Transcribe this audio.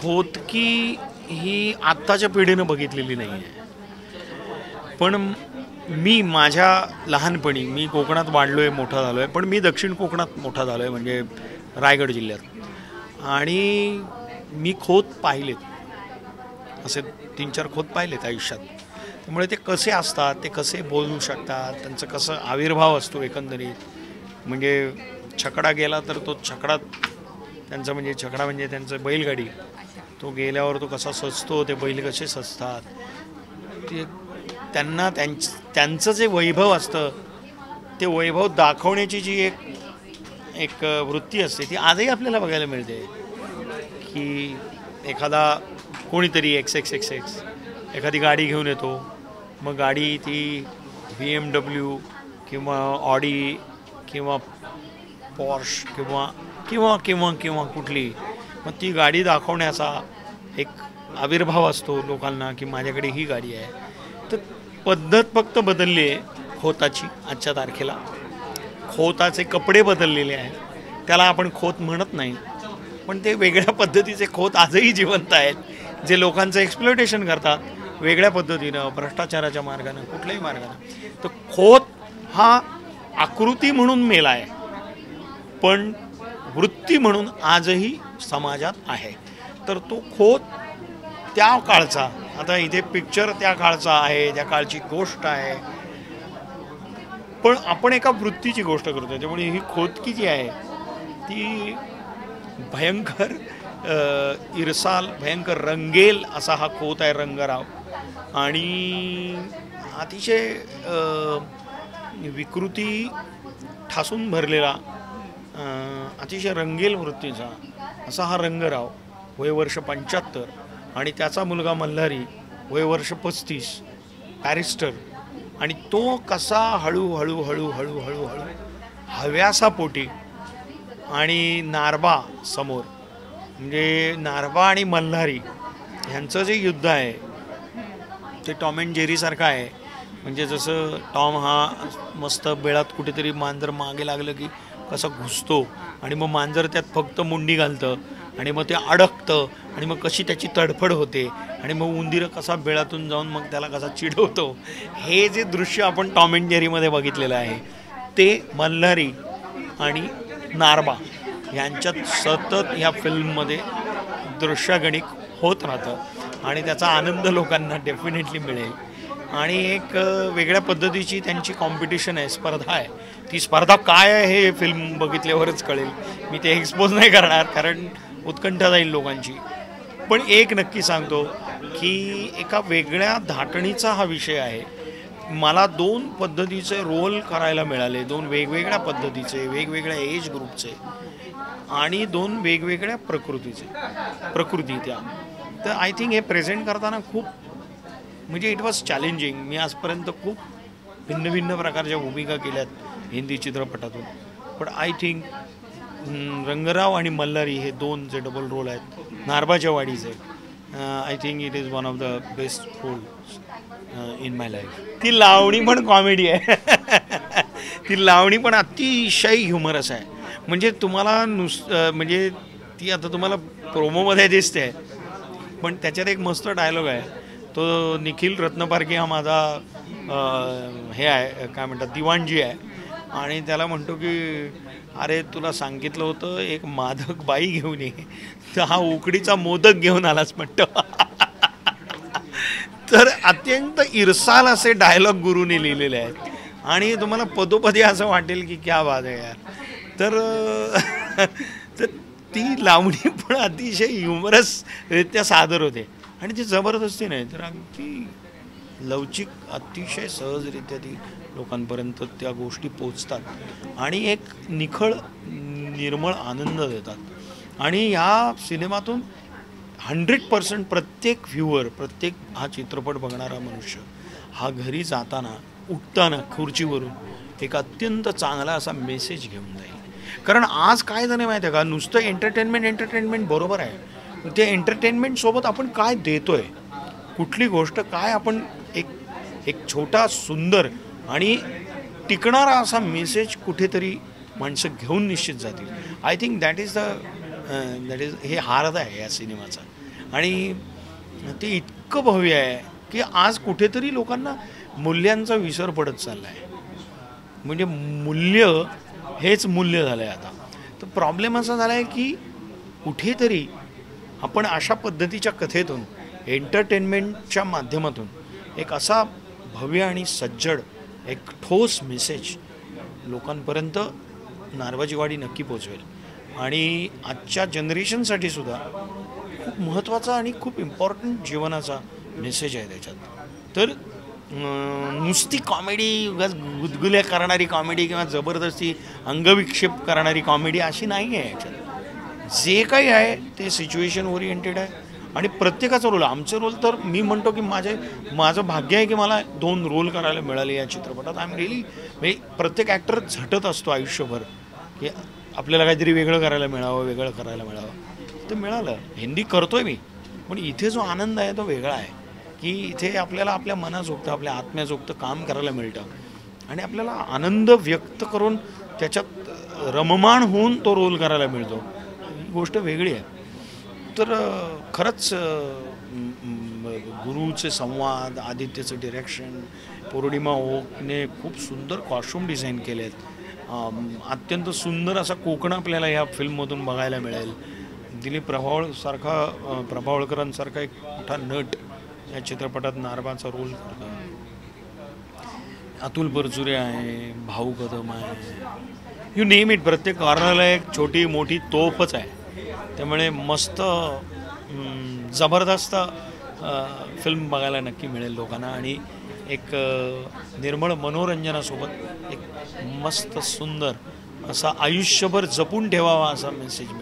खोतकी ही आत्ताच्या पिढीनं बघितलेली नाही आहे. पण मी माझ्या लहानपणी मी कोकणात वाढलो आहे, मोठा झालो आहे. पण मी दक्षिण कोकणात मोठा झालो आहे, म्हणजे रायगड जिल्ह्यात. आणि मी खोत पाहिलेत, असे 3-4 खोत पाहिलेत आयुष्यात. त्यामुळे ते कसे असतात, ते कसे बोलू शकतात, त्यांचं कसं आविर्भाव असतो एकंदरीत. म्हणजे छकडा गेला तर तो छकडा त्यांचा, म्हणजे छकडा म्हणजे त्यांचं बैलगाडी, तो गेल्यावर तो कसा सजतो, ते बैल कसे सजतात, ते त्यांना त्यांचं जे वैभव असतं ते वैभव दाखवण्याची जी एक वृत्ती असते ती आजही आपल्याला बघायला मिळते. की एखादा कोणीतरी XXXX एखादी गाडी घेऊन येतो, मग गाडी ती BMW किंवा ऑडी किंवा पॉर्श किंवा किंवा किंवा किंवा कुठली, मग ती गाडी दाखवण्याचा एक आविर्भाव असतो लोकांना की माझ्याकडे ही गाडी आहे. तर पद्धत फक्त बदलली आहे खोताची. आजच्या तारखेला खोताचे कपडे बदललेले आहेत, त्याला आपण खोत म्हणत नाही, पण ते वेगळ्या पद्धतीचे खोत आजही जिवंत आहेत, जे लोकांचं एक्सप्लॉयटेशन करतात वेगळ्या पद्धतीनं, भ्रष्टाचाराच्या मार्गानं, कुठल्याही मार्गानं. तर खोत हा आकृती म्हणून मेला आहे, पण वृत्ती म्हणून आजही समाजात आहे. तर तो खोत त्या काळचा, आता इथे पिक्चर त्या काळचा आहे, त्या काळची गोष्ट आहे, पण आपण एका वृत्तीची गोष्ट करतो. त्यामुळे ही खोतकी जी आहे ती भयंकर इरसाल, भयंकर रंगेल असा हा खोत आहे रंगराव. आणि अतिशय विकृती ठासून भरलेला, अतिशय रंगेल वृत्तीचा असा हा रंगराव. वयवर्ष 75 आणि त्याचा मुलगा मल्हारी वयवर्ष 35, बॅरिस्टर. आणि तो कसा हळूहळू हळूहळू हळूहळू हव्यासापोटी, आणि नारबा समोर, म्हणजे नारबा आणि मल्हारी ह्यांचं जे युद्ध आहे ते टॉम अँड जेरीसारखं आहे. म्हणजे जसं टॉम हा मस्त बेळात कुठेतरी मांजर मागे लागलं की कसं घुसतो, आणि मग मांजर त्यात फक्त मुंडी घालतं, आणि मग ते अडकतं, आणि मग कशी त्याची तडफड होते, आणि मग उंदीर कसा बेळातून जाऊन मग त्याला कसा चिडवतो. हे जे दृश्य आपण टॉम अँड जेरीमध्ये बघितलेलं आहे ते मल्हारी आणि नारबा यांच्यात सतत ह्या फिल्ममध्ये दृश्यगणिक होत राहतं, आणि त्याचा आनंद लोकांना डेफिनेटली मिळेल. आणि एक वेगळ्या पद्धतीची त्यांची कॉम्पिटिशन आहे, स्पर्धा आहे. ती स्पर्धा काय आहे हे फिल्म बघितल्यावरच कळेल. मी ते एक्सपोज नाही करणार, कारण उत्कंठा जाईल लोकांची. पण एक नक्की सांगतो की एका वेगळ्या धाटणीचा हा विषय आहे. मला 2 पद्धतीचे रोल करायला मिळाले, 2 वेगवेगळ्या पद्धतीचे, वेगवेगळ्या एज ग्रुपचे, आणि 2 वेगवेगळ्या प्रकृती त्या. तर आय थिंक हे प्रेझेंट करताना खूप, म्हणजे इट वॉज चॅलेंजिंग. मी आजपर्यंत खूप भिन्न भिन्न प्रकारच्या भूमिका केल्यात हिंदी चित्रपटातून, पण आय थिंक रंगराव आणि मल्हारी हे 2 जे डबल रोल आहेत नारबाच्या वाडीचे, I think it is one of the best role in my life. ती लावणी पण कॉमेडी आहे. ती लावणी पण अतिशय ह्युमरस आहे. म्हणजे तुम्हाला म्हणजे ती आता तुम्हाला प्रोमोमध्ये दिसते, पण त्याच्यात एक मस्त डायलॉग आहे. तो निखिल रत्नपारखी हा माझा हे आहे, काय म्हणतात, दिवाणजी आहे. आणि त्याला म्हणतो की अरे तुला सांगितलं होतं एक मादक बाई घेऊन ये, तर हा उकडीचा मोदक घेऊन आलाच म्हणतो. तर अत्यंत इरसाल असे डायलॉग गुरुने लिहिलेले आहेत, आणि तुम्हाला पदोपदी असं वाटेल की क्या बात आहे यार. तर ती लावणी पण अतिशय ह्युमरसरित्या सादर होते, आणि ती जबरदस्ती नाही तर अगदी लवचिक, अतिशय सहजरित्या ती लोकांपर्यंत त्या गोष्टी पोचतात, आणि एक निखळ निर्मळ आनंद देतात. आणि ह्या सिनेमातून 100% प्रत्येक व्ह्यूअर, प्रत्येक हा चित्रपट बघणारा मनुष्य हा घरी जाताना, उठताना खुर्चीवरून एक अत्यंत चांगला असा मेसेज घेऊन जाईल. कारण आज काय झालं माहिती आहे का, नुसतं एंटरटेनमेंट बरोबर आहे, ते एंटरटेनमेंटसोबत आपण काय देतोय, कुठली गोष्ट काय आपण एक छोटा सुंदर आणि टिकणारा असा मेसेज कुठेतरी माणसं घेऊन निश्चित जातील. आय थिंक दॅट इज हे हार्द आहे या सिनेमाचा. आणि ते इतकं भव्य आहे की आज कुठेतरी लोकांना मूल्यांचा विसर पडत चालला आहे. म्हणजे मूल्य हेच मूल्य झालं आहे आता. तर प्रॉब्लेम असा झाला आहे की कुठेतरी आपण अशा पद्धतीच्या कथेतून एंटरटेनमेंटच्या माध्यमातून एक असा भव्य आणि सज्जड एक ठोस मेसेज लोकांपर्यंत नारबाचीवाडी नक्की पोचवेल. आणि आजच्या जनरेशनसाठी सुद्धा खूप महत्त्वाचा आणि खूप इम्पॉर्टंट जीवनाचा मेसेज आहे त्याच्यात. तर नुसती कॉमेडी, उगाच गुदगुल्या करणारी कॉमेडी किंवा जबरदस्ती अंगविक्षेप करणारी कॉमेडी अशी नाही आहे याच्यात. जे काही आहे ते सिच्युएशन ओरिएंटेड आहे आणि प्रत्येकाचा रोल. आमचे रोल तर मी म्हणतो की माझं भाग्य आहे की मला 2 रोल करायला मिळाले या चित्रपटात. आय एम रिअली, म्हणजे प्रत्येक ॲक्टर झटत असतो आयुष्यभर की आपल्याला काहीतरी वेगळं करायला मिळावं. ते मिळालं. हिंदी करतोय मी, पण इथे जो आनंद आहे तो वेगळा आहे की इथे आपल्याला आपल्या मनाजोगतं, आपल्या आत्म्याजोगतं काम करायला मिळतं आणि आपल्याला आनंद व्यक्त करून त्याच्यात रममाण होऊन तो रोल करायला मिळतो. ही गोष्ट वेगळी आहे. तर खरंच गुरुचे संवाद, आदित्यचं डिरेक्शन, पौर्णिमा ओकने खूप सुंदर कॉस्ट्यूम डिझाईन केले आहेत. अत्यंत सुंदर असा कोकण आपल्याला ह्या फिल्ममधून बघायला मिळेल. दिलीप प्रभावळकरांसारखा एक मोठा नट या चित्रपटात नारबाचा रोल करतो. अतुल परचुरे आहे, भाऊ कदम आहे, यू नेम इट. प्रत्येक कॉर्नरला एक छोटी मोठी तोफच आहे. त्यामुळे मस्त जबरदस्त फिल्म बघायला नक्की मिळेल लोकांना. आणि एक निर्मळ मनोरंजनासोबत एक मस्त सुंदर असा आयुष्यभर जपून ठेवावा असा मेसेज मिळेल.